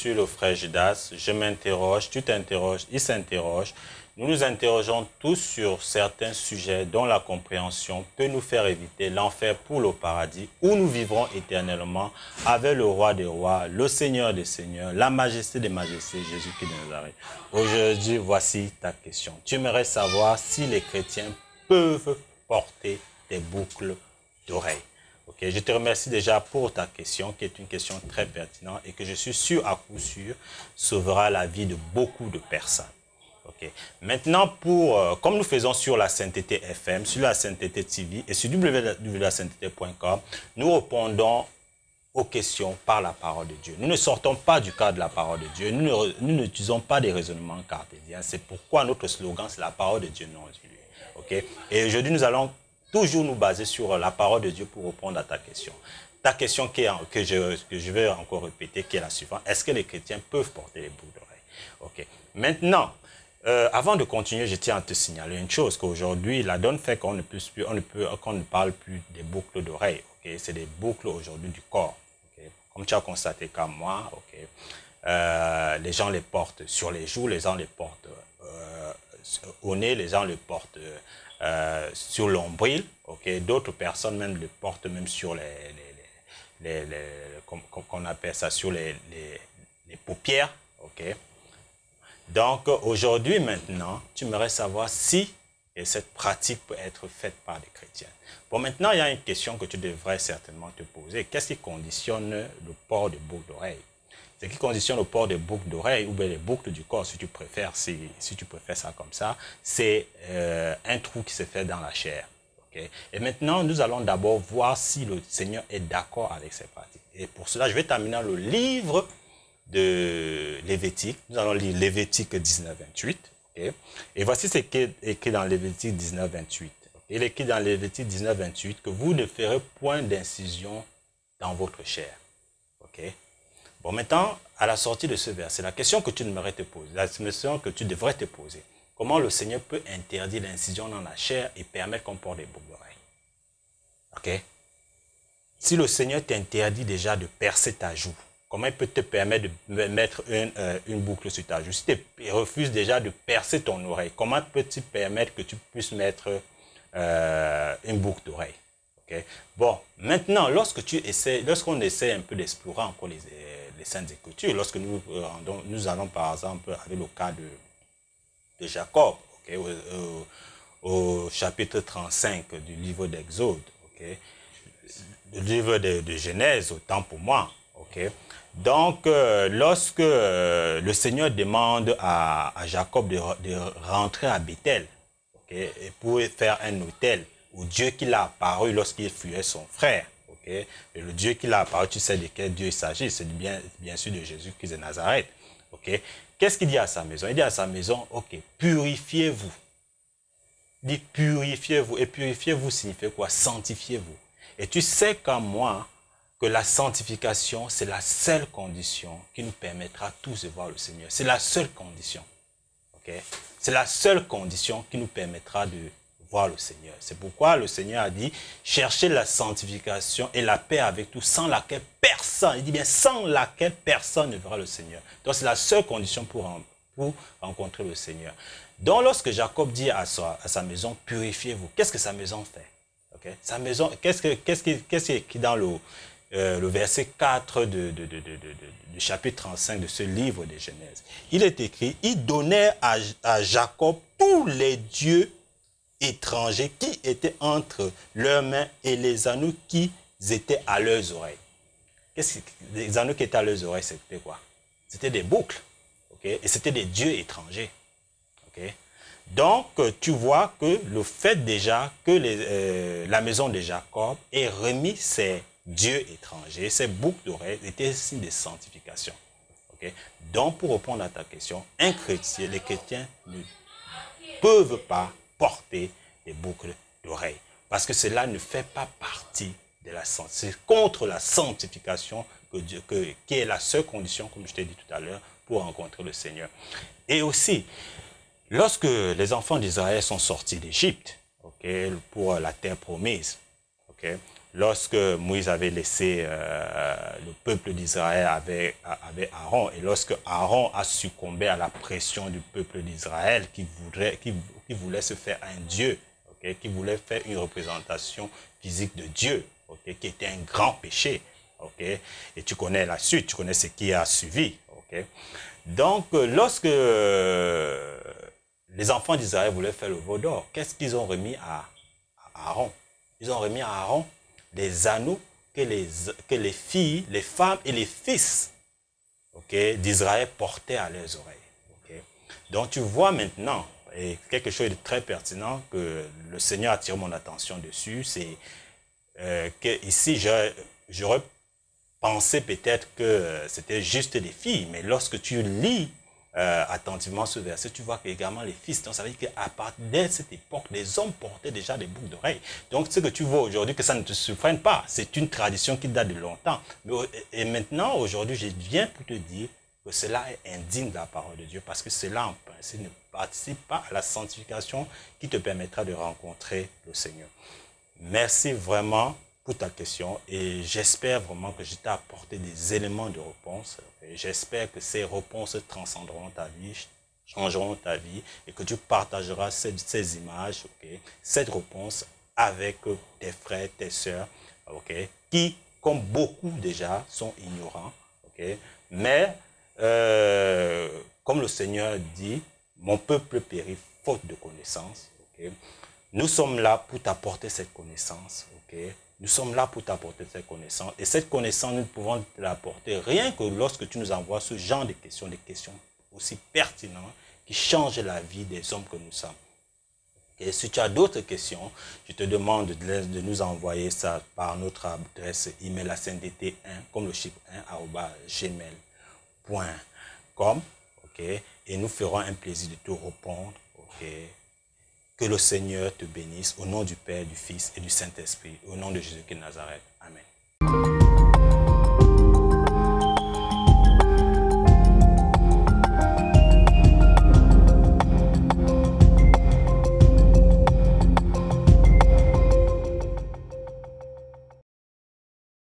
suis le frère Judas, je m'interroge, tu t'interroges, il s'interroge. Nous nous interrogeons tous sur certains sujets dont la compréhension peut nous faire éviter l'enfer pour le paradis où nous vivrons éternellement avec le roi des rois, le Seigneur des seigneurs, la majesté des majestés, Jésus-Christ de Nazareth. Aujourd'hui, voici ta question. Tu aimerais savoir si les chrétiens peuvent porter des boucles d'oreilles. Okay, je te remercie déjà pour ta question, qui est une question très pertinente et que je suis sûr, à coup sûr, sauvera la vie de beaucoup de personnes. Okay. Maintenant, comme nous faisons sur la Sainteté FM, sur la Sainteté TV et sur www.sainteté.com, nous répondons aux questions par la parole de Dieu. Nous ne sortons pas du cadre de la parole de Dieu, nous n'utilisons pas des raisonnements cartésiens. C'est pourquoi notre slogan, c'est la parole de Dieu non diluée. Okay. Et aujourd'hui, nous allons toujours nous baser sur la parole de Dieu pour répondre à ta question. Ta question que je vais encore répéter, qui est la suivante. Est-ce que les chrétiens peuvent porter les boucles d'oreilles? Okay. Maintenant, avant de continuer, je tiens à te signaler une chose, qu'aujourd'hui, la donne fait qu'on ne parle plus des boucles d'oreilles. Okay? C'est des boucles aujourd'hui du corps. Okay? Comme tu as constaté comme moi, okay? Les gens les portent sur les joues, les gens les portent au nez, les gens les portent sur l'ombril. Okay? D'autres personnes même les portent même sur qu'on appelle ça, sur les paupières. Okay? Donc, aujourd'hui, maintenant, tu aimerais savoir si cette pratique peut être faite par des chrétiens. Bon, maintenant, il y a une question que tu devrais certainement te poser. Qu'est-ce qui conditionne le port de boucles d'oreilles? Ce qui conditionne le port de boucles d'oreilles, ou bien les boucles du corps, si tu préfères, si tu préfères ça comme ça, c'est un trou qui se fait dans la chair. Okay? Et maintenant, nous allons d'abord voir si le Seigneur est d'accord avec ces pratiques. Et pour cela, je vais terminer le livre de Lévitique. Nous allons lire Lévitique 19, 28. Okay? Et voici ce qui est écrit dans Lévitique 19, 28. Okay? Il est écrit dans Lévitique 19, 28 que vous ne ferez point d'incision dans votre chair. Okay? Bon, maintenant, à la sortie de ce verset, la question que tu devrais te poser, la question que tu devrais te poser, comment le Seigneur peut interdire l'incision dans la chair et permettre qu'on porte des boucles d'oreilles? Ok? Si le Seigneur t'interdit déjà de percer ta joue, comment il peut te permettre de mettre une boucle sur ta joue? Si tu refuses déjà de percer ton oreille, comment peut-il permettre que tu puisses mettre une boucle d'oreille? Okay? Bon, maintenant, lorsqu'on essaie un peu d'explorer encore les Saintes Écritures, lorsque nous allons par exemple avec le cas de Jacob, okay, au chapitre 35 du livre d'Exode, okay, le livre de Genèse, autant pour moi. Okay. Donc, lorsque le Seigneur demande à Jacob de rentrer à Bethel, okay, et pour faire un autel au Dieu qui l'a apparu lorsqu'il fuyait son frère. Okay? Et le Dieu qui l'a apparu, tu sais de quel Dieu il s'agit, c'est bien sûr de Jésus-Christ de Nazareth. Okay? Qu'est-ce qu'il dit à sa maison? Il dit à sa maison, ok, purifiez-vous. Il dit purifiez-vous. Et purifiez-vous signifie quoi? Sanctifiez-vous. Et tu sais comme moi que la sanctification, c'est la seule condition qui nous permettra tous de voir le Seigneur. C'est la seule condition. Okay? C'est la seule condition qui nous permettra de voir le Seigneur. C'est pourquoi le Seigneur a dit, cherchez la sanctification et la paix avec tous, sans laquelle personne, il dit bien, sans laquelle personne ne verra le Seigneur. Donc c'est la seule condition pour rencontrer le Seigneur. Donc lorsque Jacob dit à sa maison, purifiez-vous, qu'est-ce que sa maison fait? Okay? Sa maison, qu'est-ce qui est écrit dans le verset 4 du chapitre 35 de ce livre de Genèse? Il est écrit, il donnait à Jacob tous les dieux étrangers qui étaient entre leurs mains et les anneaux qui étaient à leurs oreilles. Les anneaux qui étaient à leurs oreilles, c'était quoi? C'était des boucles. Okay? Et c'était des dieux étrangers. Okay? Donc, tu vois que le fait déjà que la maison de Jacob ait remis ses dieux étrangers, ces boucles d'oreilles étaient signe de sanctification. Okay? Donc, pour répondre à ta question, les chrétiens ne peuvent pas porter des boucles d'oreilles. Parce que cela ne fait pas partie de la sanctification. C'est contre la sanctification qui est la seule condition, comme je t'ai dit tout à l'heure, pour rencontrer le Seigneur. Et aussi, lorsque les enfants d'Israël sont sortis d'Égypte, okay, pour la terre promise, okay, lorsque Moïse avait laissé le peuple d'Israël avec Aaron, et lorsque Aaron a succombé à la pression du peuple d'Israël qui voulait se faire un Dieu, okay, qui voulait faire une représentation physique de Dieu, okay, qui était un grand péché. Okay, et tu connais la suite, tu connais ce qui a suivi. Okay. Donc, lorsque les enfants d'Israël voulaient faire le veau d'or, qu'est-ce qu'ils ont remis à Aaron? Ils ont remis à Aaron des anneaux que les filles, les femmes et les fils, okay, d'Israël portaient à leurs oreilles. Okay. Donc tu vois maintenant, et quelque chose de très pertinent que le Seigneur a attiré mon attention dessus, c'est que ici j'aurais pensé peut-être que c'était juste des filles, mais lorsque tu lis attentivement ce verset, tu vois qu'également les fils, donc ça veut dire qu'à partir de cette époque, les hommes portaient déjà des boucles d'oreilles. Donc ce que tu vois aujourd'hui, que ça ne te surprenne pas, c'est une tradition qui date de longtemps. Et maintenant, aujourd'hui, je viens pour te dire que cela est indigne de la parole de Dieu, parce que cela en principe ne participe pas à la sanctification qui te permettra de rencontrer le Seigneur. Merci vraiment pour ta question et j'espère vraiment que je t'ai apporté des éléments de réponse. J'espère que ces réponses transcenderont ta vie, changeront ta vie et que tu partageras ces images, okay, cette réponse avec tes frères, tes sœurs, okay, qui, comme beaucoup déjà, sont ignorants. Okay, mais, comme le Seigneur dit, mon peuple périt faute de connaissance. Okay, nous sommes là pour t'apporter cette connaissance. Okay, nous sommes là pour t'apporter cette connaissance. Et cette connaissance, nous pouvons te l'apporter rien que lorsque tu nous envoies ce genre de questions aussi pertinentes qui changent la vie des hommes que nous sommes. Et si tu as d'autres questions, je te demande de nous envoyer ça par notre adresse email à cndt1, comme le chiffre 1, @gmail.com. Okay, et nous ferons un plaisir de te répondre. Okay. Que le Seigneur te bénisse au nom du Père, du Fils et du Saint-Esprit, au nom de Jésus-Christ de Nazareth.